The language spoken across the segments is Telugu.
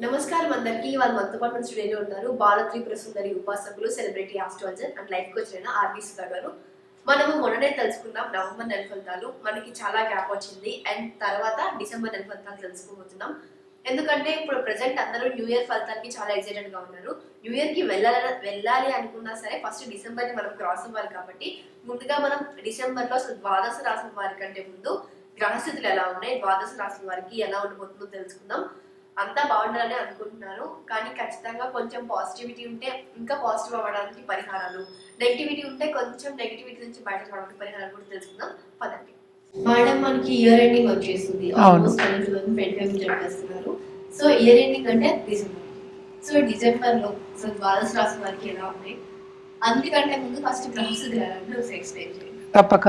నమస్కారం అందరికీ. ఇవాళ మనతో పాటు మన స్టూడియోలో ఉన్నారు బాల త్రిపుర సుందరి ఉపాసకులు, celebrity astrologer and life coach అయిన ఆర్వి సుధా గారు. మనము మొన్ననే తెలుసుకున్నాం నవంబర్ నెల ఫలితాలు. మనకి చాలా గ్యాప్ వచ్చింది అండ్ తర్వాత డిసెంబర్ నెల ఫలితాలు తెలుసుకోబోతున్నాం. ఎందుకంటే ఇప్పుడు ప్రెసెంట్ అందరూ న్యూ ఇయర్ ఫలితాలకి చాలా ఎక్సైటెడ్ గా ఉన్నారు. న్యూ ఇయర్ కి వెళ్ళాలి అనుకున్నా సరే ఫస్ట్ డిసెంబర్ ని మనం క్రాస్ అవ్వాలి కాబట్టి ముందుగా మనం డిసెంబర్ లో అసలు ద్వాదశ రాశుల వారి కంటే ముందు గ్రహస్థితులు ఎలా ఉన్నాయి, ద్వాదశ రాశుల వారికి ఎలా ఉండబోతుందో తెలుసుకుందాం. అంతా బాగుండాలని అనుకుంటున్నారు, కానీ ఖచ్చితంగా కొంచెం పాజిటివిటీ ఉంటే ఇంకా పాజిటివ్ అవ్వడానికి పరిహారాలు, నెగిటివిటీ ఉంటే కొంచెం నెగిటివిటీ నుంచి బయట రావడానికి పరిహారాలు కూడా తెలుసుకుందాం. పదండి మేడం. మనకి ఇయర్ ఎండింగ్ వచ్చేస్తుంది, ఆల్మోస్ట్ 2025 చెప్పేస్తున్నారు. సో ఇయర్ ఎండింగ్ అంటే డిసెంబర్. సో డిసెంబర్ లో అసలు ద్వాదశ రాశి వారికి ఎలా ఉన్నాయి, అందుకంటే ముందు ఫస్ట్ గ్రహస్థితులు ఎలా ఉంటే ఎక్స్ప్లెయిన్ చేయండి. తప్పక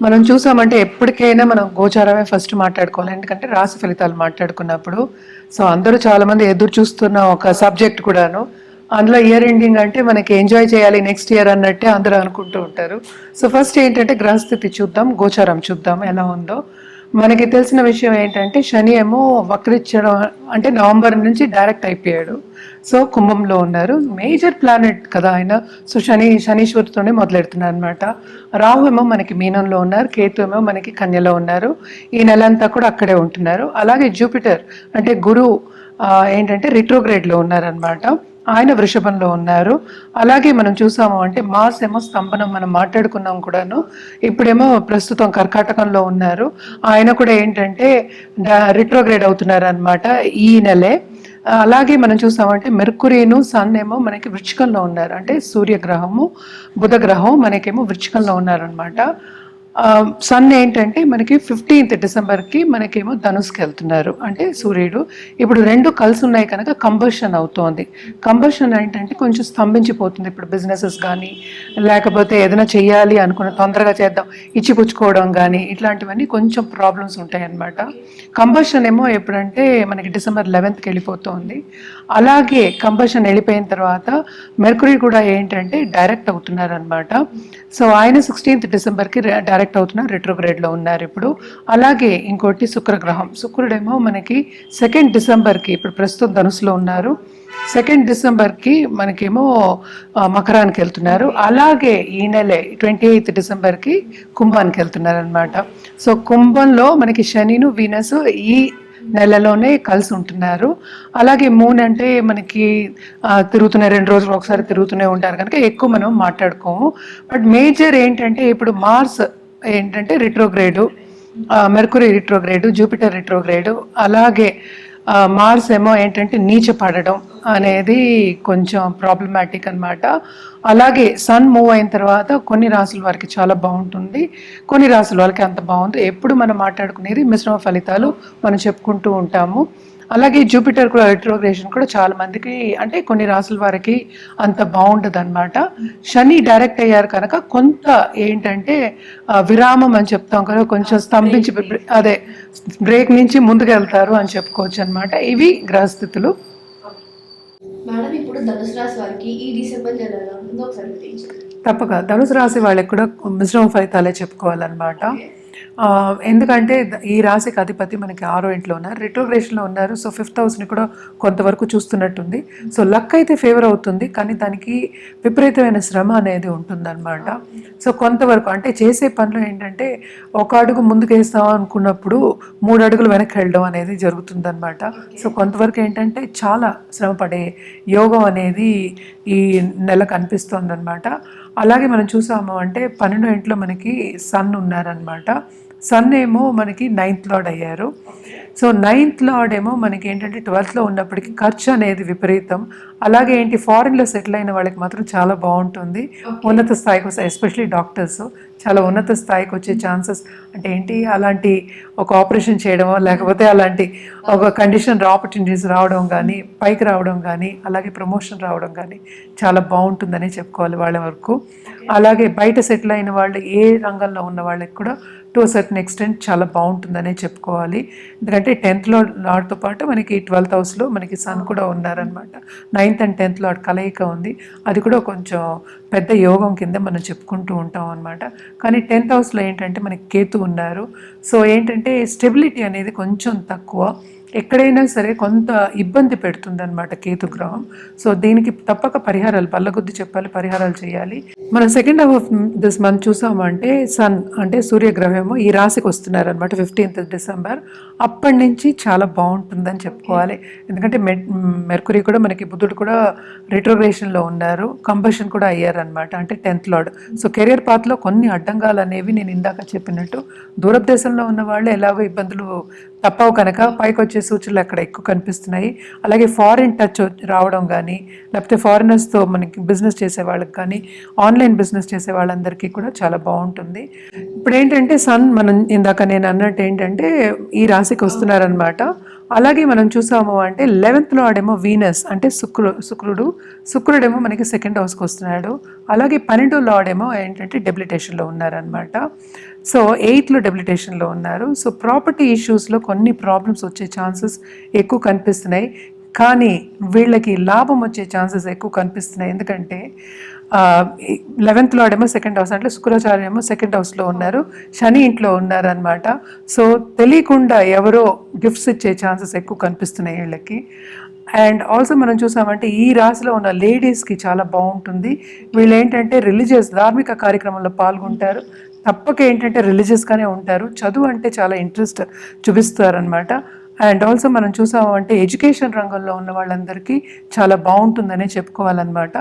మనం చూసామంటే ఎప్పటికైనా మనం గోచారమే ఫస్ట్ మాట్లాడుకోవాలి. ఎందుకంటే రాశి ఫలితాలు మాట్లాడుకున్నప్పుడు సో అందరూ చాలా మంది ఎదురు చూస్తున్న ఒక సబ్జెక్ట్ కూడాను. అందులో ఇయర్ ఎండింగ్ అంటే మనకి ఎంజాయ్ చేయాలి నెక్స్ట్ ఇయర్ అన్నట్టే అందరూ అనుకుంటూ ఉంటారు. సో ఫస్ట్ ఏంటంటే గ్రహస్థితి చూద్దాం, గోచారం చూద్దాం ఎలా ఉందో. మనకి తెలిసిన విషయం ఏంటంటే శని ఏమో వక్రించడం అంటే నవంబర్ నుంచి డైరెక్ట్ అయిపోయాడు. సో కుంభంలో ఉన్నారు, మేజర్ ప్లానెట్ కదా ఆయన. సో శనీశ్వరుతోనే మొదలెడుతున్నారు అనమాట. రాహు ఏమో మనకి మీనంలో ఉన్నారు, కేతు ఏమో మనకి కన్యలో ఉన్నారు. ఈ నెల అంతా కూడా అక్కడే ఉంటున్నారు. అలాగే జూపిటర్ అంటే గురువు ఏంటంటే రిట్రోగ్రేడ్లో ఉన్నారనమాట, ఆయన వృషభంలో ఉన్నారు. అలాగే మనం చూసాము అంటే మార్స్ ఏమో స్తంభనం మనం మాట్లాడుకున్నాం కూడాను. ఇప్పుడేమో ప్రస్తుతం కర్కాటకంలో ఉన్నారు, ఆయన కూడా ఏంటంటే రిట్రోగ్రేడ్ అవుతున్నారు అనమాట ఈ నెలే. అలాగే మనం చూసామంటే మెర్కురీను సన్ ఏమో మనకి వృచ్చికంలో ఉన్నారు, అంటే సూర్యగ్రహము బుధ గ్రహం మనకేమో వృచ్చికంలో ఉన్నారనమాట. సన్ ఏంటంటే మనకి 15th డిసెంబర్కి మనకేమో ధనుస్కి వెళ్తున్నారు, అంటే సూర్యుడు. ఇప్పుడు రెండు కలిసి ఉన్నాయి కనుక కంబషన్ అవుతోంది. కంబషన్ ఏంటంటే కొంచెం స్తంభించిపోతుంది. ఇప్పుడు బిజినెసెస్ కానీ లేకపోతే ఏదైనా చెయ్యాలి అనుకున్న తొందరగా చేద్దాం ఇచ్చిపుచ్చుకోవడం కానీ ఇట్లాంటివన్నీ కొంచెం ప్రాబ్లమ్స్ ఉంటాయి అన్నమాట. కంబషన్ ఏమో ఎప్పుడంటే మనకి డిసెంబర్ 11th వెళ్ళిపోతుంది. అలాగే కంబషన్ వెళ్ళిపోయిన తర్వాత మెర్కురీ కూడా ఏంటంటే డైరెక్ట్ అవుతున్నారు అనమాట. సో ఆయన 16th డిసెంబర్కి డైరెక్ట్ అవుతున్నారు, రెట్రోగ్రేడ్లో ఉన్నారు ఇప్పుడు. అలాగే ఇంకోటి శుక్రగ్రహం, శుక్రుడేమో మనకి 2nd డిసెంబర్కి ఇప్పుడు ప్రస్తుతం ధనుసులో ఉన్నారు, 2nd డిసెంబర్కి మనకేమో మకరానికి వెళ్తున్నారు. అలాగే ఈ నెలే 28th డిసెంబర్కి కుంభానికి వెళ్తున్నారు అనమాట. సో కుంభంలో మనకి శనిను వీనస్ ఈ నెలలోనే కలిసి ఉంటున్నారు. అలాగే మూన్ అంటే మనకి తిరుగుతున్నాయి, 2 రోజులు ఒకసారి తిరుగుతూనే ఉంటారు కనుక ఎక్కువ మనం మాట్లాడుకోము. బట్ మేజర్ ఏంటంటే ఇప్పుడు మార్స్ ఏంటంటే retrograde, Mercury retrograde, Jupiter retrograde, అలాగే మార్స్ ఏమో ఏంటంటే నీచ పడడం అనేది కొంచెం ప్రాబ్లమాటిక్ అనమాట. అలాగే సన్ మూవ్ అయిన తర్వాత కొన్ని రాసుల వారికి చాలా బాగుంటుంది, కొన్ని రాసుల వాళ్ళకి అంత బాగుంది. ఎప్పుడు మనం మాట్లాడుకునేది మిశ్రమ ఫలితాలు మనం చెప్పుకుంటూ ఉంటాము. అలాగే జూపిటర్ కూడా రిట్రోగ్రేషన్ కూడా చాలా మందికి అంటే కొన్ని రాసుల వారికి అంత బాగుండదు అనమాట. శని డైరెక్ట్ అయ్యారు కనుక కొంత ఏంటంటే విరామం అని చెప్తాం కదా, కొంచెం స్తంభించి అదే బ్రేక్ నుంచి ముందుకు వెళ్తారు అని చెప్పుకోవచ్చు అనమాట. ఇవి గ్రహస్థితులు. మేడం ఇప్పుడు ధనుసు రాశి వారికి ఈ డిసెంబర్ నెల ఎలా ఉంటుందో ఒకసారి గుర్తించండి. తప్పక ధనుసు రాశి వాళ్ళకి కూడా మిశ్రమ ఫలితాలే చెప్పుకోవాలన్నమాట. ఎందుకంటే ఈ రాశికి అధిపతి మనకి 6వ ఇంట్లో ఉన్నారు, రిట్రోగ్రేషన్లో ఉన్నారు. సో 5th హౌస్ని కూడా కొంతవరకు చూస్తున్నట్టుంది. సో లక్ అయితే ఫేవర్ అవుతుంది, కానీ దానికి విపరీతమైన శ్రమ అనేది ఉంటుందన్నమాట. సో కొంతవరకు అంటే చేసే పనులు ఏంటంటే ఒక అడుగు ముందుకు వేస్తాం అనుకున్నప్పుడు 3 అడుగులు వెనక్కి వెళ్ళడం అనేది జరుగుతుందన్నమాట. సో కొంతవరకు ఏంటంటే చాలా శ్రమ పడే యోగం అనేది ఈ నెల కనిపిస్తుంది అనమాట. అలాగే మనం చూసాము అంటే 12వ ఇంట్లో మనకి సన్ ఉన్నారనమాట. సన్ ఏమో మనకి 9th లార్డ్ అయ్యారు. సో 9th లార్డ్ ఏమో మనకి ఏంటంటే 12th ఉన్నప్పటికీ ఖర్చు అనేది విపరీతం. అలాగే ఏంటి ఫారిన్లో సెటిల్ అయిన వాళ్ళకి మాత్రం చాలా బాగుంటుంది, ఉన్నత స్థాయికి వస్తాయి. ఎస్పెషలీ డాక్టర్స్ చాలా ఉన్నత స్థాయికి వచ్చే ఛాన్సెస్ అంటే ఏంటి అలాంటి ఒక ఆపరేషన్ చేయడమో లేకపోతే అలాంటి ఒక కండిషన్ ఆపర్చునిటీస్ రావడం కానీ, పైకి రావడం కానీ, అలాగే ప్రమోషన్ రావడం కానీ చాలా బాగుంటుందని చెప్పుకోవాలి వాళ్ళ వరకు. అలాగే బయట సెటిల్ అయిన వాళ్ళు ఏ రంగంలో ఉన్న వాళ్ళకి కూడా టు సర్టన్ ఎక్స్టెంట్ చాలా బాగుంటుందనే చెప్పుకోవాలి. ఎందుకంటే 10th లార్డ్తో పాటు మనకి 12th హౌస్లో మనకి సన్ కూడా ఉన్నారనమాట. 9th and 10th లార్డ్ కలయిక ఉంది, అది కూడా కొంచెం పెద్ద యోగం కింద మనం చెప్పుకుంటూ ఉంటాం అనమాట. కానీ 10th హౌస్లో ఏంటంటే మనకి కేతు ఉన్నారు. సో ఏంటంటే స్టెబిలిటీ అనేది కొంచెం తక్కువ. ఎక్కడైనా సరే కొంత ఇబ్బంది పెడుతుంది అనమాట కేతు గ్రహం. సో దీనికి తప్పక పరిహారాలు బల్లగుద్ది చెప్పాలి, పరిహారాలు చేయాలి. మనం second half of this month చూసామంటే సన్ అంటే సూర్యగ్రహము ఈ రాశికి వస్తున్నారు అనమాట 15th డిసెంబర్. అప్పటి నుంచి చాలా బాగుంటుందని చెప్పుకోవాలి. ఎందుకంటే మెర్కురీ కూడా మనకి బుధుడు కూడా రిట్రోగ్రేషన్లో ఉన్నారు, కంబషన్ కూడా అయ్యారనమాట, అంటే 10th లార్డ్. సో కెరియర్ పాత్లో కొన్ని అడ్డంగాలు అనేవి నేను ఇందాక చెప్పినట్టు దూరపు దేశంలో ఉన్న వాళ్ళు ఎలాగో ఇబ్బందులు తప్పవు కనుక పైకి వచ్చే సూచనలు అక్కడ ఎక్కువ కనిపిస్తున్నాయి. అలాగే ఫారిన్ టచ్ రావడం కానీ, లేకపోతే ఫారినర్స్తో మనకి బిజినెస్ చేసే వాళ్ళకి కానీ, ఆన్లైన్ బిజినెస్ చేసే వాళ్ళందరికీ కూడా చాలా బాగుంటుంది. ఇప్పుడు ఏంటంటే సన్ మనం ఇందాక నేను అన్నట్టు ఏంటంటే ఈ రాశికి వస్తున్నారనమాట. అలాగే మనం చూసాము అంటే 11th లార్డేమో వీనస్ అంటే శుక్రుడేమో మనకి సెకండ్ హౌస్కి వస్తున్నాడు. అలాగే 12వ లార్డేమో ఏంటంటే డెబిలిటేషన్లో ఉన్నారనమాట. సో 8th డెబిలిటేషన్లో ఉన్నారు. సో ప్రాపర్టీ ఇష్యూస్లో కొన్ని ప్రాబ్లమ్స్ వచ్చే ఛాన్సెస్ ఎక్కువ కనిపిస్తున్నాయి. కానీ వీళ్ళకి లాభం వచ్చే ఛాన్సెస్ ఎక్కువ కనిపిస్తున్నాయి. ఎందుకంటే 11th లార్డేమో సెకండ్ హౌస్ అంటే శుక్రాచార్య ఏమో సెకండ్ హౌస్లో ఉన్నారు, శని ఇంట్లో ఉన్నారు అనమాట. సో తెలియకుండా ఎవరో గిఫ్ట్స్ ఇచ్చే ఛాన్సెస్ ఎక్కువ కనిపిస్తున్నాయి వీళ్ళకి. అండ్ ఆల్సో మనం చూసామంటే ఈ రాశిలో ఉన్న లేడీస్కి చాలా బాగుంటుంది. వీళ్ళు ఏంటంటే రిలీజియస్ ధార్మిక కార్యక్రమంలో పాల్గొంటారు, తప్పక ఏంటంటే రిలీజియస్గానే ఉంటారు, చదువు అంటే చాలా ఇంట్రెస్ట్ చూపిస్తారనమాట. అండ్ ఆల్సో మనం చూసామంటే ఎడ్యుకేషన్ రంగంలో ఉన్న వాళ్ళందరికీ చాలా బాగుంటుందనే చెప్పుకోవాలన్నమాట.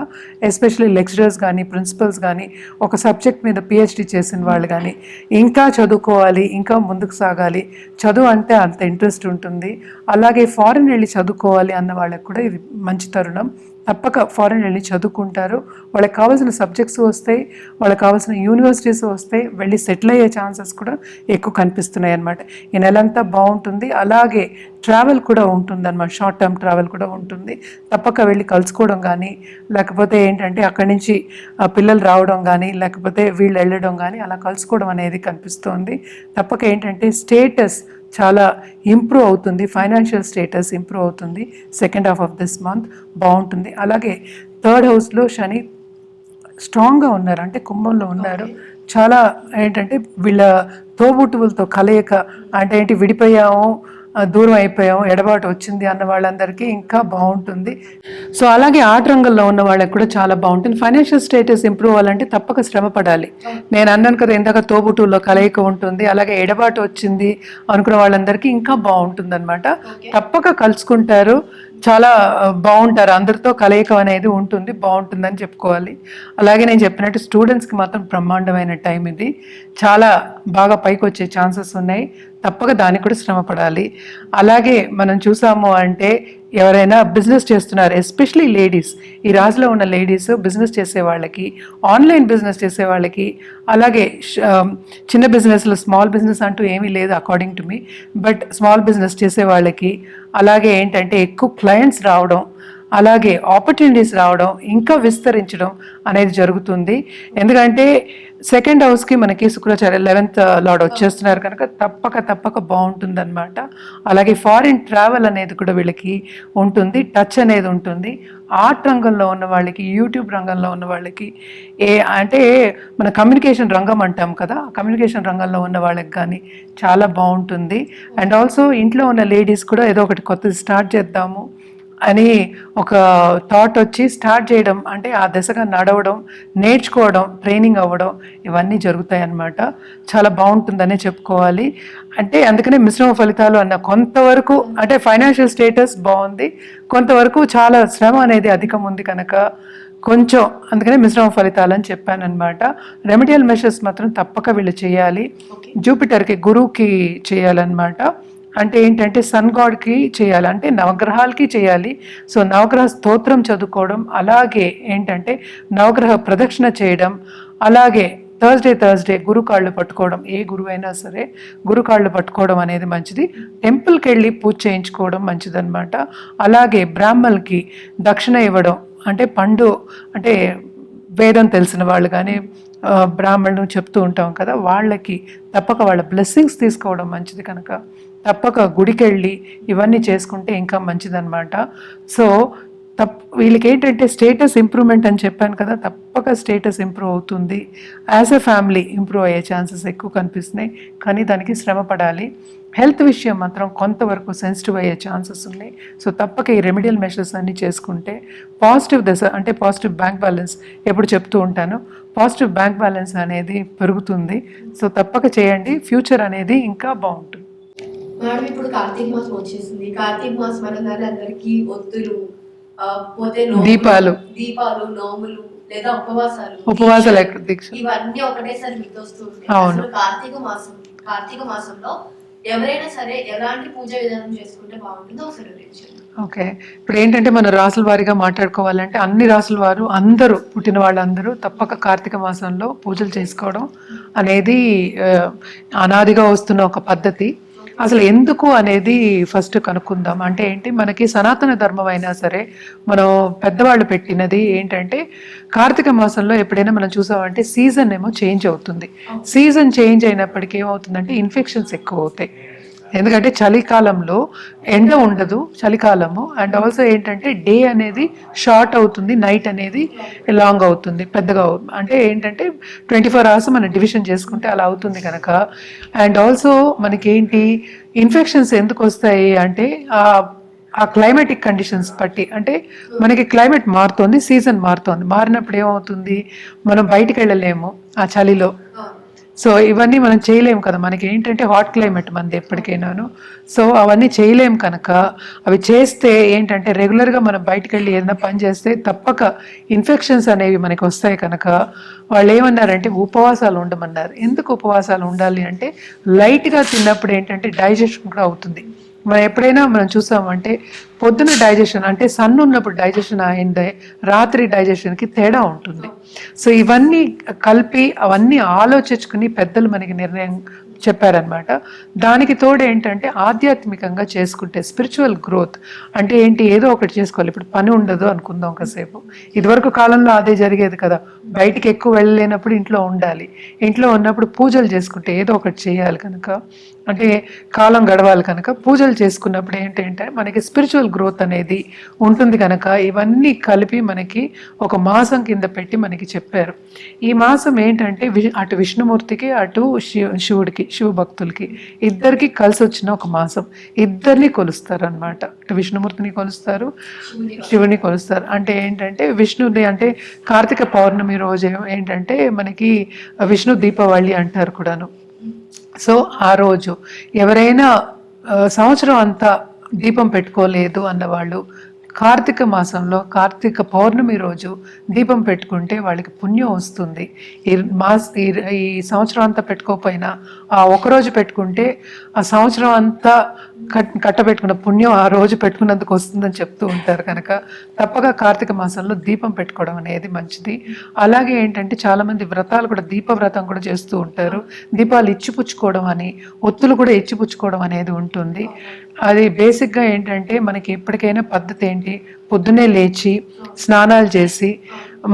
ఎస్పెషల్లీ లెక్చరర్స్ కానీ, ప్రిన్సిపల్స్ కానీ, ఒక సబ్జెక్ట్ మీద పిహెచ్డి చేసిన వాళ్ళు కానీ, ఇంకా చదువుకోవాలి, ఇంకా ముందుకు సాగాలి, చదువు అంటే అంత ఇంట్రెస్ట్ ఉంటుంది. అలాగే ఫారిన్ వెళ్ళి చదువుకోవాలి అన్న వాళ్ళకి కూడా ఇది మంచి తరుణం. తప్పక ఫారిన్ వెళ్ళి చదువుకుంటారు, వాళ్ళకి కావాల్సిన సబ్జెక్ట్స్ వస్తాయి, వాళ్ళకి కావాల్సిన యూనివర్సిటీస్ వస్తాయి, వెళ్ళి సెటిల్ అయ్యే ఛాన్సెస్ కూడా ఎక్కువ కనిపిస్తున్నాయి అన్నమాట. ఈ నెలంతా బాగుంటుంది. అలాగే ట్రావెల్ కూడా ఉంటుంది అన్నమాట, షార్ట్ టర్మ్ ట్రావెల్ కూడా ఉంటుంది. తప్పక వెళ్ళి కలుసుకోవడం కానీ, లేకపోతే ఏంటంటే అక్కడి నుంచి పిల్లలు రావడం కానీ, లేకపోతే వీళ్ళు వెళ్ళడం కానీ అలా కలుసుకోవడం అనేది కనిపిస్తుంది. తప్పక ఏంటంటే స్టేటస్ చాలా ఇంప్రూవ్ అవుతుంది, ఫైనాన్షియల్ స్టేటస్ ఇంప్రూవ్ అవుతుంది. Second half of this month బాగుంటుంది. అలాగే 3rd హౌస్లో శని స్ట్రాంగ్గా ఉన్నారు, అంటే కుంభంలో ఉన్నారు. చాలా ఏంటంటే వీళ్ళ తోబుట్టువులతో కలయిక, అంటే ఏంటి విడిపోయాము, దూరం అయిపోయాము, ఎడబాటు వచ్చింది అన్న వాళ్ళందరికీ ఇంకా బాగుంటుంది. సో అలాగే ఆర్ట్ రంగంలో ఉన్న వాళ్ళకి కూడా చాలా బాగుంటుంది. ఫైనాన్షియల్ స్టేటస్ ఇంప్రూవ్ అవ్వాలంటే తప్పక శ్రమ పడాలి. నేను అన్నాను కదా ఇందాక తోబుట్టువుల్లో కలయిక ఉంటుంది, అలాగే ఎడబాటు వచ్చింది అనుకున్న వాళ్ళందరికీ ఇంకా బాగుంటుంది అనమాట. తప్పక కలుసుకుంటారు, చాలా బాగుంటారు, అందరితో కలయిక అనేది ఉంటుంది, బాగుంటుందని చెప్పుకోవాలి. అలాగే నేను చెప్పినట్టు స్టూడెంట్స్కి మాత్రం బ్రహ్మాండమైన టైం ఇది, చాలా బాగా పైకి వచ్చే ఛాన్సెస్ ఉన్నాయి. తప్పక దానికి కూడా శ్రమ పడాలి. అలాగే మనం చూసాము అంటే ఎవరైనా బిజినెస్ చేస్తున్నారు, ఎస్పెషలీ లేడీస్, ఈ రాశిలో ఉన్న లేడీస్ బిజినెస్ చేసే వాళ్ళకి, ఆన్లైన్ బిజినెస్ చేసే వాళ్ళకి, అలాగే చిన్న బిజినెస్లో స్మాల్ బిజినెస్ అంటూ ఏమీ లేదు according to me, but small business చేసే వాళ్ళకి, అలాగే ఏంటంటే ఎక్కువ క్లయింట్స్ రావడం, అలాగే ఆపర్చునిటీస్ రావడం, ఇంకా విస్తరించడం అనేది జరుగుతుంది. ఎందుకంటే సెకండ్ హౌస్కి మనకి శుక్రాచార్య 11th లార్డ్ వచ్చేస్తున్నారు కనుక తప్పక బాగుంటుంది అనమాట. అలాగే ఫారిన్ ట్రావెల్ అనేది కూడా వీళ్ళకి ఉంటుంది, టచ్ అనేది ఉంటుంది. ఆర్ట్ రంగంలో ఉన్న వాళ్ళకి, యూట్యూబ్ రంగంలో ఉన్న వాళ్ళకి, అంటే మన కమ్యూనికేషన్ రంగం అంటాం కదా, కమ్యూనికేషన్ రంగంలో ఉన్న వాళ్ళకి కానీ చాలా బాగుంటుంది. అండ్ ఆల్సో ఇంట్లో ఉన్న లేడీస్ కూడా ఏదో ఒకటి కొత్తది స్టార్ట్ చేద్దాము అని ఒక థాట్ వచ్చి స్టార్ట్ చేయడం, అంటే ఆ దశగా నడవడం, నేర్చుకోవడం, ట్రైనింగ్ అవ్వడం, ఇవన్నీ జరుగుతాయి అన్నమాట. చాలా బాగుంటుందనే చెప్పుకోవాలి. అంటే అందుకనే మిశ్రమ ఫలితాలు అన్న, కొంతవరకు అంటే ఫైనాన్షియల్ స్టేటస్ బాగుంది, కొంతవరకు చాలా శ్రమ అనేది అధికం ఉంది కనుక కొంచెం, అందుకనే మిశ్రమ ఫలితాలు అని చెప్పానమాట. రెమెడియల్ మెషర్స్ మాత్రం తప్పక వీళ్ళు చేయాలి. జూపిటర్కి, గురువుకి చేయాలన్నమాట. అంటే ఏంటంటే సన్ గాడ్కి చేయాలి, అంటే నవగ్రహాలకి చేయాలి. సో నవగ్రహ స్తోత్రం చదువుకోవడం, అలాగే ఏంటంటే నవగ్రహ ప్రదక్షిణ చేయడం, అలాగే థర్స్డే గురు కాళ్ళు పట్టుకోవడం, ఏ గురువు అయినా సరే గురు కాళ్ళు పట్టుకోవడం అనేది మంచిది. టెంపుల్కి వెళ్ళి పూజ చేయించుకోవడం మంచిదన్నమాట. అలాగే బ్రాహ్మణులకి దక్షిణ ఇవ్వడం, అంటే పండు, అంటే వేదం తెలిసిన వాళ్ళు కానీ బ్రాహ్మణులు చెప్తూ ఉంటాం కదా, వాళ్ళకి తప్పక వాళ్ళ బ్లెస్సింగ్స్ తీసుకోవడం మంచిది కనుక తప్పక గుడికి వెళ్ళి ఇవన్నీ చేసుకుంటే ఇంకా మంచిదన్నమాట. సో వీళ్ళకి ఏంటంటే స్టేటస్ ఇంప్రూవ్మెంట్ అని చెప్పాను కదా, తప్పక స్టేటస్ ఇంప్రూవ్ అవుతుంది. యాజ్ ఎ ఫ్యామిలీ ఇంప్రూవ్ అయ్యే ఛాన్సెస్ ఎక్కువ కనిపిస్తున్నాయి, కానీ దానికి శ్రమ పడాలి. హెల్త్ విషయం మాత్రం కొంతవరకు సెన్సిటివ్ అయ్యే ఛాన్సెస్ ఉన్నాయి. సో తప్పక ఈ రెమెడియల్ మెషర్స్ అన్నీ చేసుకుంటే పాజిటివ్ దశ, అంటే పాజిటివ్ బ్యాంక్ బ్యాలెన్స్ ఎప్పుడు చెప్తూ ఉంటాను, పాజిటివ్ బ్యాంక్ బ్యాలెన్స్ అనేది పెరుగుతుంది. సో తప్పక చేయండి, ఫ్యూచర్ అనేది ఇంకా బాగుంటుంది. మేడం ఇప్పుడు కార్తీక మాసం వచ్చేసింది. కార్తీక మాసం అనగానే అందరికి ఒత్తులు, పోతే దీపాలు, నోములు లేదా ఉపవాసాలు దీక్ష ఇవన్నీ ఒకటేసారి గుర్తొస్తూ ఉంటాయి. అవును. అసలు కార్తీక మాసంలో ఎవరైనా సరే ఎలాంటి పూజ విధానం చేసుకుంటే బాగుంటుందో ఒకసారి వివరించండి. ఓకే, ఇప్పుడు ఏంటంటే మన రాసుల వారిగా మాట్లాడుకోవాలంటే అన్ని రాసుల వారు అందరూ, పుట్టిన వాళ్ళందరూ తప్పక కార్తీక మాసంలో పూజలు చేసుకోవడం అనేది అనాదిగా వస్తున్న ఒక పద్ధతి. అసలు ఎందుకు అనేది ఫస్ట్ కనుక్కుందాం. అంటే ఏంటి, మనకి సనాతన ధర్మం అయినా సరే మనం పెద్దవాళ్ళు పెట్టినది ఏంటంటే కార్తీక మాసంలో ఎప్పుడైనా మనం చూసామంటే సీజన్ ఏమో చేంజ్ అవుతుంది. సీజన్ చేంజ్ అయినప్పటికీ ఏమవుతుందంటే ఇన్ఫెక్షన్స్ ఎక్కువ అవుతాయి. ఎందుకంటే చలికాలంలో ఎండ ఉండదు, చలికాలము. అండ్ ఆల్సో ఏంటంటే డే అనేది షార్ట్ అవుతుంది, నైట్ అనేది లాంగ్ అవుతుంది, పెద్దగా అంటే ఏంటంటే 24 hours మనం డివిజన్ చేసుకుంటే అలా అవుతుంది కనుక. అండ్ ఆల్సో మనకేంటి ఇన్ఫెక్షన్స్ ఎందుకు వస్తాయి అంటే ఆ క్లైమేటిక్ కండిషన్స్ బట్టి, అంటే మనకి క్లైమేట్ మారుతోంది, సీజన్ మారుతోంది. మారినప్పుడు ఏమవుతుంది, మనం బయటికి వెళ్ళలేము ఆ చలిలో. సో ఇవన్నీ మనం చేయలేము కదా, మనకి ఏంటంటే హాట్ క్లైమేట్ మనది ఎప్పటికైనాను. సో అవన్నీ చేయలేము కనుక అవి చేస్తే ఏంటంటే రెగ్యులర్గా మనం బయటకు వెళ్ళి ఏదైనా పని చేస్తే తప్పక ఇన్ఫెక్షన్స్ అనేవి మనకి వస్తాయి కనుక వాళ్ళు ఏమన్నారంటే ఉపవాసాలు ఉండమన్నారు. ఎందుకు ఉపవాసాలు ఉండాలి అంటే లైట్గా తిన్నప్పుడు ఏంటంటే డైజెషన్ కూడా అవుతుంది. మనం ఎప్పుడైనా మనం చూసామంటే పొద్దున డైజెషన్ అంటే సన్ ఉన్నప్పుడు డైజెషన్ అయిందే, రాత్రి డైజెషన్కి తేడా ఉంటుంది. సో ఇవన్నీ కలిపి అవన్నీ ఆలోచించుకుని పెద్దలు మనకి నిర్ణయం చెప్పారనమాట. దానికి తోడు ఏంటంటే ఆధ్యాత్మికంగా చేసుకుంటే స్పిరిచువల్ గ్రోత్ అంటే ఏంటి, ఏదో ఒకటి చేసుకోవాలి. ఇప్పుడు పని ఉండదు అనుకుందాం కాసేపు, ఇదివరకు కాలంలో అదే జరిగేది కదా, బయటికి ఎక్కువ వెళ్ళలేనప్పుడు ఇంట్లో ఉండాలి, ఇంట్లో ఉన్నప్పుడు పూజలు చేసుకుంటే ఏదో ఒకటి చేయాలి కనుక, అంటే కాలం గడవాలి కనుక పూజలు చేసుకున్నప్పుడు ఏంటంటే మనకి స్పిరిచువల్ గ్రోత్ అనేది ఉంటుంది కనుక ఇవన్నీ కలిపి మనకి ఒక మాసం కింద పెట్టి మనకి చెప్పారు. ఈ మాసం ఏంటంటే అటు విష్ణుమూర్తికి అటు శివుడికి, శివభక్తులకి ఇద్దరికి కలిసి వచ్చిన ఒక మాసం. ఇద్దరిని కొలుస్తారు అనమాట, అటు విష్ణుమూర్తిని కొలుస్తారు, శివుని కొలుస్తారు. అంటే ఏంటంటే విష్ణుని అంటే కార్తీక పౌర్ణమి రోజు ఏంటంటే మనకి విష్ణు దీపావళి అంటారు కూడాను. సో ఆ రోజు ఎవరైనా సంవత్సరం అంతా దీపం పెట్టుకోలేదు అన్నవాళ్ళు కార్తీక మాసంలో కార్తీక పౌర్ణమి రోజు దీపం పెట్టుకుంటే వాళ్ళకి పుణ్యం వస్తుంది. ఈ సంవత్సరం అంతా పెట్టుకోకపోయినా ఆ ఒకరోజు పెట్టుకుంటే ఆ సంవత్సరం అంతా కట్టబెట్టుకున్న పుణ్యం ఆ రోజు పెట్టుకున్నందుకు వస్తుందని చెప్తూ ఉంటారు కనుక తప్పక కార్తీక మాసంలో దీపం పెట్టుకోవడం అనేది మంచిది. అలాగే ఏంటంటే చాలామంది వ్రతాలు కూడా, దీపవ్రతం కూడా చేస్తూ ఉంటారు. దీపాలు ఇచ్చిపుచ్చుకోవడం అని, ఒత్తులు కూడా ఇచ్చిపుచ్చుకోవడం అనేది ఉంటుంది. అది బేసిక్గా ఏంటంటే మనకి ఎప్పటికైనా పద్ధతి ఏంటి, పొద్దున్నే లేచి స్నానాలు చేసి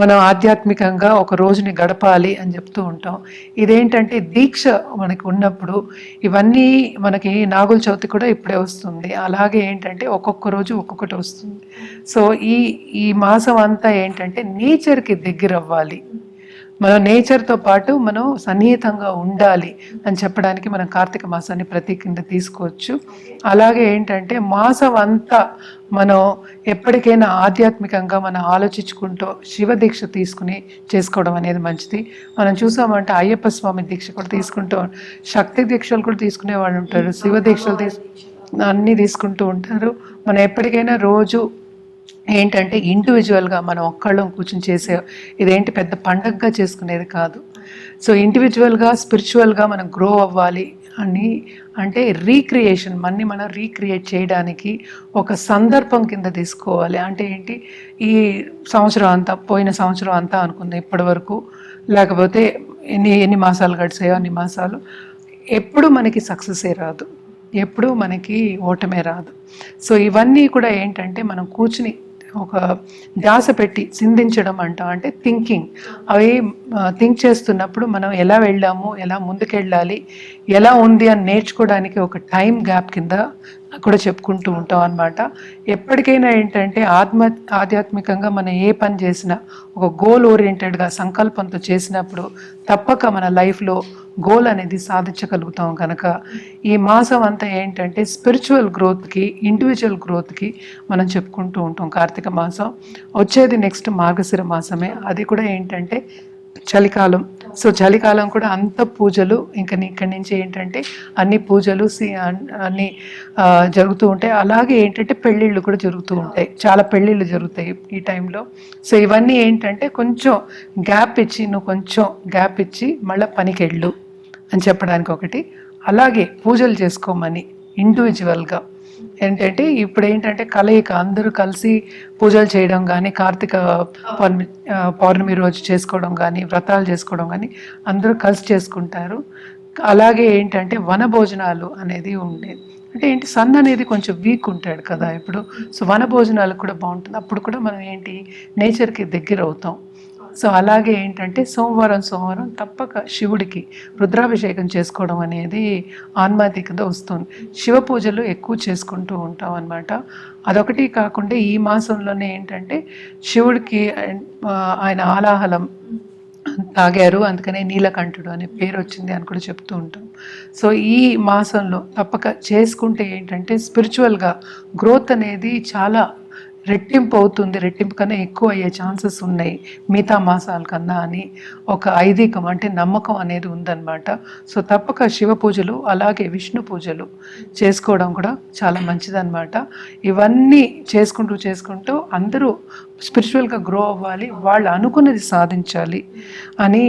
మనం ఆధ్యాత్మికంగా ఒక రోజుని గడపాలి అని చెప్తూ ఉంటాం. ఇదేంటంటే దీక్ష మనకి ఉన్నప్పుడు ఇవన్నీ మనకి నాగుల చవితి కూడా ఇప్పుడే వస్తుంది. అలాగే ఏంటంటే ఒక్కొక్క రోజు ఒక్కొక్కటి వస్తుంది. సో ఈ మాసం అంతా ఏంటంటే నేచర్కి దగ్గర అవ్వాలి, మనం నేచర్తో పాటు మనం సన్నిహితంగా ఉండాలి అని చెప్పడానికి మనం కార్తీక మాసాన్ని ప్రతీక కింద తీసుకోవచ్చు. అలాగే ఏంటంటే మాసం అంతా మనం ఎప్పటికైనా ఆధ్యాత్మికంగా మనం ఆలోచించుకుంటూ శివ దీక్ష తీసుకుని చేసుకోవడం అనేది మంచిది. మనం చూసామంటే అయ్యప్ప స్వామి దీక్ష కూడా తీసుకుంటూ, శక్తి దీక్షలు కూడా తీసుకునే వాళ్ళు ఉంటారు, శివ దీక్షలు అన్నీ తీసుకుంటూ ఉంటారు. మనం ఎప్పటికైనా రోజు ఏంటంటే ఇండివిజువల్గా మనం ఒక్కళ్ళం కూర్చొని చేసే ఇదేంటి పెద్ద పండగగా చేసుకునేది కాదు. సో ఇండివిజువల్గా స్పిరిచువల్గా మనం గ్రో అవ్వాలి అని అంటే రీక్రియేషన్, మనం రీక్రియేట్ చేయడానికి ఒక సందర్భం కింద తీసుకోవాలి. అంటే ఏంటి, ఈ సంవత్సరం అంతా, పోయిన సంవత్సరం అంతా అనుకుందాం ఇప్పటి వరకు, లేకపోతే ఎన్ని మాసాలు గడిచాయో అన్ని మాసాలు, ఎప్పుడు మనకి సక్సెసే రాదు, ఎప్పుడు మనకి ఓటమే రాదు. సో ఇవన్నీ కూడా ఏంటంటే మనం కూర్చుని ఒక ధ్యాస పెట్టి చిందించడం అంటాం, అంటే థింకింగ్, అవి థింక్ చేస్తున్నప్పుడు మనం ఎలా వెళ్ళాము, ఎలా ముందుకెళ్ళాలి, ఎలా ఉంది అని నేర్చుకోవడానికి ఒక టైం గ్యాప్ కింద కూడా చెప్పుకుంటూ ఉంటాం అన్నమాట. ఎప్పటికైనా ఏంటంటే ఆధ్యాత్మికంగా మనం ఏ పని చేసినా ఒక గోల్ ఓరియంటెడ్గా సంకల్పంతో చేసినప్పుడు తప్పక మన లైఫ్లో గోల్ అనేది సాధించగలుగుతాం. కనుక ఈ మాసం అంతా ఏంటంటే స్పిరిచువల్ గ్రోత్కి, ఇండివిజువల్ గ్రోత్కి మనం చెప్పుకుంటూ ఉంటాం. కార్తీక మాసం వచ్చేది నెక్స్ట్ మార్గశిర మాసమే, అది కూడా ఏంటంటే చలికాలం. సో చలికాలం కూడా అంత పూజలు, ఇంకా ఇక్కడి నుంచి ఏంటంటే అన్ని పూజలు అన్ని జరుగుతూ ఉంటాయి. అలాగే ఏంటంటే పెళ్ళిళ్ళు కూడా జరుగుతూ ఉంటాయి, చాలా పెళ్ళిళ్ళు జరుగుతాయి ఈ టైంలో. సో ఇవన్నీ ఏంటంటే కొంచెం గ్యాప్ ఇచ్చి, నువ్వు కొంచెం గ్యాప్ ఇచ్చి మళ్ళీ పనికి వెళ్ళు అని చెప్పడానికి ఒకటి. అలాగే పూజలు చేసుకోమని ఇండివిజువల్గా ఏంటంటే ఇప్పుడు ఏంటంటే కలయిక, అందరూ కలిసి పూజలు చేయడం కానీ, కార్తీక పౌర్ణమి రోజు చేసుకోవడం కానీ, వ్రతాలు చేసుకోవడం కానీ అందరూ కలిసి చేసుకుంటారు. అలాగే ఏంటంటే వన భోజనాలు అనేది ఉండేది. అంటే ఏంటి, సన్ అనేది కొంచెం వీక్ ఉంటాడు కదా ఇప్పుడు. సో వన భోజనాలు కూడా బాగుంటుంది. అప్పుడు కూడా మనం ఏంటి నేచర్కి దగ్గర అవుతాం. సో అలాగే ఏంటంటే సోమవారం తప్పక శివుడికి రుద్రాభిషేకం చేసుకోవడం అనేది ఆన్మాతికంగా వస్తుంది. శివ పూజలు ఎక్కువ చేసుకుంటూ ఉంటాం అన్నమాట. అదొకటి కాకుండా ఈ మాసంలోనే ఏంటంటే శివుడికి ఆయన ఆలాహలం తాగారు, అందుకనే నీలకంఠుడు అనే పేరు వచ్చింది అని కూడా చెప్తూ ఉంటాం. సో ఈ మాసంలో తప్పక చేసుకుంటే ఏంటంటే స్పిరిచువల్గా గ్రోత్ అనేది చాలా రెట్టింపు అవుతుంది, రెట్టింపు కన్నా ఎక్కువ అయ్యే ఛాన్సెస్ ఉన్నాయి మిగతా మాసాల కన్నా అని ఒక ఐదీకం, అంటే నమ్మకం అనేది ఉందన్నమాట. సో తప్పక శివ పూజలు అలాగే విష్ణు పూజలు చేసుకోవడం కూడా చాలా మంచిదన్నమాట. ఇవన్నీ చేసుకుంటూ అందరూ స్పిరిచువల్గా గ్రో అవ్వాలి, వాళ్ళు అనుకున్నది సాధించాలి అని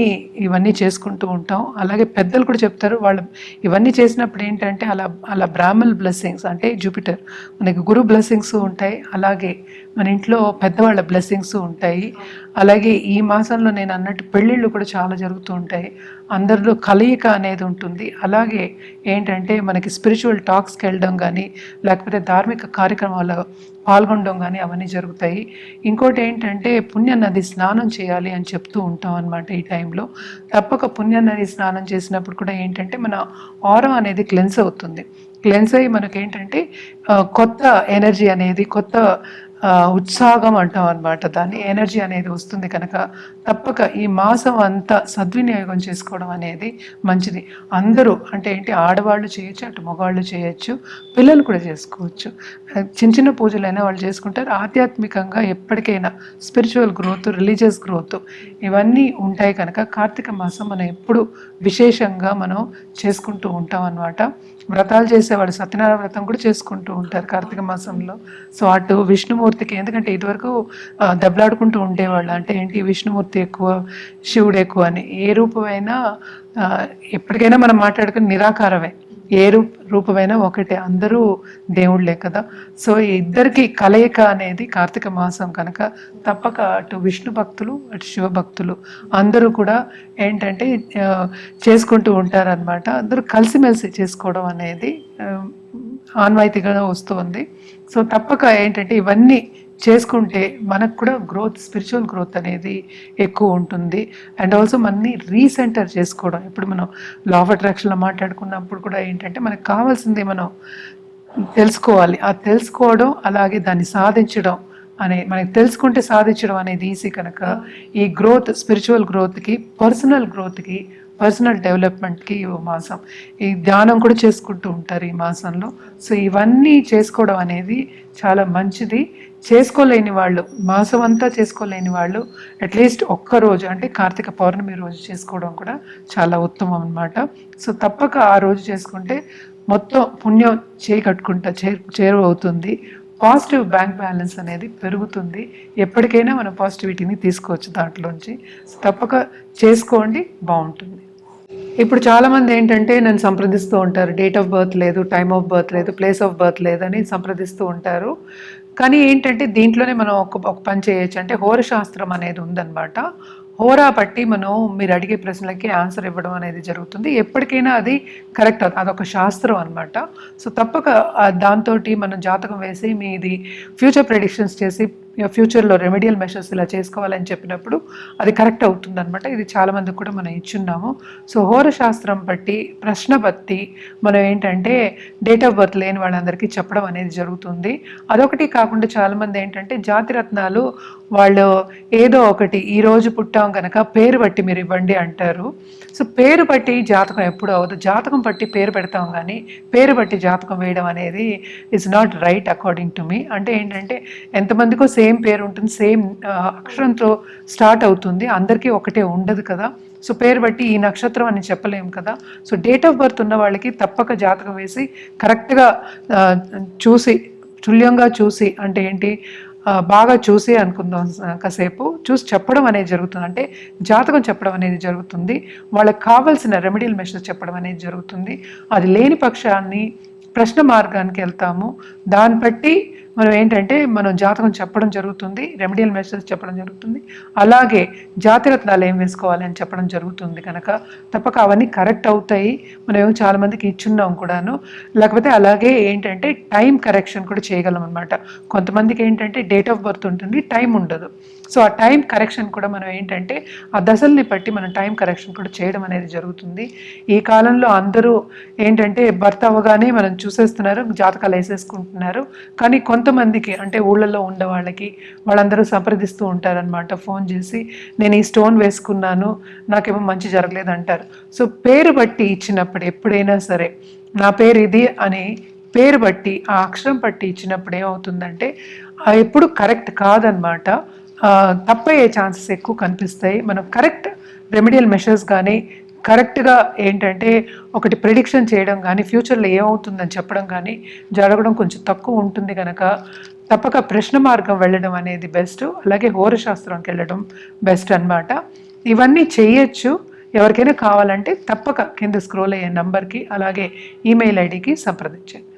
ఇవన్నీ చేసుకుంటూ ఉంటాం. అలాగే పెద్దలు కూడా చెప్తారు, వాళ్ళు ఇవన్నీ చేసినప్పుడు ఏంటంటే అలా బ్రాహ్మణ్ బ్లెస్సింగ్స్, అంటే జూపిటర్ మనకి గురు బ్లెస్సింగ్స్ ఉంటాయి, అలాగే మన ఇంట్లో పెద్దవాళ్ళ బ్లెస్సింగ్స్ ఉంటాయి. అలాగే ఈ మాసంలో నేను అన్నట్టు పెళ్ళిళ్ళు కూడా చాలా జరుగుతూ ఉంటాయి, అందరిలో కలయిక అనేది ఉంటుంది. అలాగే ఏంటంటే మనకి స్పిరిచువల్ టాక్స్కి వెళ్ళడం కానీ, లేకపోతే ధార్మిక కార్యక్రమాల్లో పాల్గొనడం కానీ అవన్నీ జరుగుతాయి. ఇంకోటి ఏంటంటే పుణ్యనది స్నానం చేయాలి అని చెప్తూ ఉంటాం అన్నమాట. ఈ టైంలో తప్పక పుణ్యనది స్నానం చేసినప్పుడు కూడా ఏంటంటే మన ఆరా అనేది క్లెన్స్ అవుతుంది. క్లెన్స్ అయ్యి మనకేంటంటే కొత్త ఎనర్జీ అనేది, కొత్త ఉత్సాహం అంటాం అనమాట, దాన్ని ఎనర్జీ అనేది వస్తుంది. కనుక తప్పక ఈ మాసం అంతా సద్వినియోగం చేసుకోవడం అనేది మంచిది. అందరూ అంటే ఏంటి, ఆడవాళ్ళు చేయొచ్చు, అటు మగవాళ్ళు చేయొచ్చు, పిల్లలు కూడా చేసుకోవచ్చు. చిన్న పూజలైనా వాళ్ళు చేసుకుంటారు. ఆధ్యాత్మికంగా ఎప్పటికైనా స్పిరిచువల్ గ్రోత్, రిలీజియస్ గ్రోత్ ఇవన్నీ ఉంటాయి. కనుక కార్తీక మాసం మనం ఎప్పుడు విశేషంగా మనం చేసుకుంటూ ఉంటాం అన్నమాట. వ్రతాలు చేసేవాళ్ళు సత్యనారాయణ వ్రతం కూడా చేసుకుంటూ ఉంటారు కార్తీక మాసంలో. సో అటు విష్ణుమూర్తికి, ఎందుకంటే ఇదివరకు దెబ్బలాడుకుంటూ ఉండేవాళ్ళు, అంటే ఏంటి విష్ణుమూర్తి ఎక్కువ శివుడు ఎక్కువ అని. ఏ రూపమైనా ఎప్పటికైనా మనం మాట్లాడుకుని నిరాకారమే, ఏ రూపమైనా ఒకటే, అందరూ దేవుళ్ళే కదా. సో ఇద్దరికి కలయిక అనేది కార్తీక మాసం కనుక తప్పక అటు విష్ణు భక్తులు, అటు శివ భక్తులు అందరూ కూడా ఏంటంటే చేసుకుంటూ ఉంటారనమాట. అందరూ కలిసిమెలిసి చేసుకోవడం అనేది ఆన్వాయితీగా వస్తుంది. సో తప్పక ఏంటంటే ఇవన్నీ చేసుకుంటే మనకు కూడా గ్రోత్, స్పిరిచువల్ గ్రోత్ అనేది ఎక్కువ ఉంటుంది. అండ్ ఆల్సో మనని రీసెంటర్ చేసుకోవడం. ఇప్పుడు మనం లా ఆఫ్ అట్రాక్షన్లో మాట్లాడుకున్నప్పుడు కూడా ఏంటంటే మనకు కావాల్సింది మనం తెలుసుకోవాలి, ఆ తెలుసుకోవడం అలాగే దాన్ని సాధించడం అనే, మనకి తెలుసుకుంటే సాధించడం అనేది ఈజీ. కనుక ఈ గ్రోత్, స్పిరిచువల్ గ్రోత్కి, పర్సనల్ గ్రోత్కి, పర్సనల్ డెవలప్మెంట్కి ఈ మాసం, ఈ ధ్యానం కూడా చేసుకుంటూ ఉంటారు ఈ మాసంలో. సో ఇవన్నీ చేసుకోవడం అనేది చాలా మంచిది. చేసుకోలేని వాళ్ళు, మాసం అంతా చేసుకోలేని వాళ్ళు అట్లీస్ట్ ఒక్కరోజు, అంటే కార్తీక పౌర్ణమి రోజు చేసుకోవడం కూడా చాలా ఉత్తమం అన్నమాట. సో తప్పక ఆ రోజు చేసుకుంటే మొత్తం పుణ్యం కట్టుకుంటా చేరువవుతుంది. పాజిటివ్ బ్యాంక్ బ్యాలెన్స్ అనేది పెరుగుతుంది. ఎప్పటికైనా మనం పాజిటివిటీని తీసుకోవచ్చు దాంట్లోంచి. తప్పక చేసుకోండి, బాగుంటుంది. ఇప్పుడు చాలామంది ఏంటంటే నన్ను సంప్రదిస్తూ ఉంటారు, డేట్ ఆఫ్ బర్త్ లేదు, టైమ్ ఆఫ్ బర్త్ లేదు, ప్లేస్ ఆఫ్ బర్త్ లేదని సంప్రదిస్తూ ఉంటారు. కానీ ఏంటంటే దీంట్లోనే మనం ఒక పని చేయొచ్చు, అంటే హోరశాస్త్రం అనేది ఉందన్నమాట. హోరా పట్టి మనం మీరు అడిగే ప్రశ్నలకి ఆన్సర్ ఇవ్వడం అనేది జరుగుతుంది. ఎప్పటికైనా అది కరెక్ట్ అవుతుంది, అదొక శాస్త్రం అనమాట. సో తప్పక దాంతో మనం జాతకం వేసి మీది ఫ్యూచర్ ప్రెడిక్షన్స్ చేసి ఫ్యూచర్లో రెమెడియల్ మెషర్స్ ఇలా చేసుకోవాలని చెప్పినప్పుడు అది కరెక్ట్ అవుతుంది అనమాట. ఇది చాలామందికి కూడా మనం ఇచ్చున్నాము. సో హోర శాస్త్రం బట్టి ప్రశ్న బట్టి మనం ఏంటంటే డేట్ ఆఫ్ బర్త్ లేని వాళ్ళందరికీ చెప్పడం అనేది జరుగుతుంది. అదొకటి కాకుండా చాలామంది ఏంటంటే జాతిరత్నాలు వాళ్ళు ఏదో ఒకటి ఈరోజు పుట్టాం కనుక పేరు బట్టి మీరు ఇవ్వండి అంటారు. సో పేరు బట్టి జాతకం ఎప్పుడు అవ్వదు. జాతకం బట్టి పేరు పెడతాం కానీ పేరు బట్టి జాతకం వేయడం అనేది is not right according to me. అంటే ఏంటంటే ఎంతమందికో సేమ్ పేరు ఉంటుంది, సేమ్ అక్షరంతో స్టార్ట్ అవుతుంది, అందరికీ ఒకటే ఉండదు కదా. సో పేరు బట్టి ఈ నక్షత్రం అని చెప్పలేము కదా. సో డేట్ ఆఫ్ బర్త్ ఉన్న వాళ్ళకి తప్పక జాతకం వేసి కరెక్ట్గా చూసి తుల్యంగా చూసి అంటే ఏంటి బాగా చూసి అనుకుందాం, కాసేపు చూసి చెప్పడం అనేది జరుగుతుంది. అంటే జాతకం చెప్పడం అనేది జరుగుతుంది, వాళ్ళకి కావాల్సిన రెమెడియల్ మెషర్స్ చెప్పడం అనేది జరుగుతుంది. అది లేని పక్షాన్ని ప్రశ్న మార్గానికి వెళ్తాము, దాన్ని బట్టి మనం ఏంటంటే మనం జాతకం చెప్పడం జరుగుతుంది, రెమెడియల్ మెషర్స్ చెప్పడం జరుగుతుంది, అలాగే జాతిరత్నాలు ఏం వేసుకోవాలి అని చెప్పడం జరుగుతుంది. కనుక తప్పక అవన్నీ కరెక్ట్ అవుతాయి. మనం చాలామందికి ఇచ్చున్నాం కూడాను. లేకపోతే అలాగే ఏంటంటే టైం కరెక్షన్ కూడా చేయగలం అనమాట. కొంతమందికి ఏంటంటే డేట్ ఆఫ్ బర్త్ ఉంటుంది, టైం ఉండదు. సో ఆ టైం కరెక్షన్ కూడా మనం ఏంటంటే ఆ దశల్ని బట్టి మనం టైం కరెక్షన్ కూడా చేయడం అనేది జరుగుతుంది. ఈ కాలంలో అందరూ ఏంటంటే బర్త్ అవ్వగానే మనం చూసేస్తున్నారు, జాతకాలు వేసేసుకుంటున్నారు. కానీ కొంతమందికి అంటే ఊళ్ళల్లో ఉండే వాళ్ళందరూ సంప్రదిస్తూ ఉంటారనమాట ఫోన్ చేసి, నేను ఈ స్టోన్ వేసుకున్నాను నాకేమో మంచి జరగలేదు అంటారు. సో పేరు బట్టి ఇచ్చినప్పుడు ఎప్పుడైనా సరే నా పేరు ఇది అని పేరు బట్టి ఆ అక్షరం బట్టి ఇచ్చినప్పుడు ఏమవుతుందంటే ఎప్పుడు కరెక్ట్ కాదనమాట, తప్పయ్యే ఛాన్సెస్ ఎక్కువ కనిపిస్తాయి. మనం కరెక్ట్ రెమెడియల్ మెషర్స్ కానీ కరెక్ట్గా ఏంటంటే ఒకటి ప్రిడిక్షన్ చేయడం కానీ ఫ్యూచర్లో ఏమవుతుందని చెప్పడం కానీ జరగడం కొంచెం తక్కువ ఉంటుంది. కనుక తప్పక ప్రశ్న మార్గం వెళ్ళడం అనేది బెస్ట్, అలాగే హోరశాస్త్రంకి వెళ్ళడం బెస్ట్ అన్నమాట. ఇవన్నీ చేయొచ్చు. ఎవరికైనా కావాలంటే తప్పక కింద స్క్రోల్ అయ్యే నంబర్కి అలాగే ఈమెయిల్ ఐడికి సంప్రదించండి.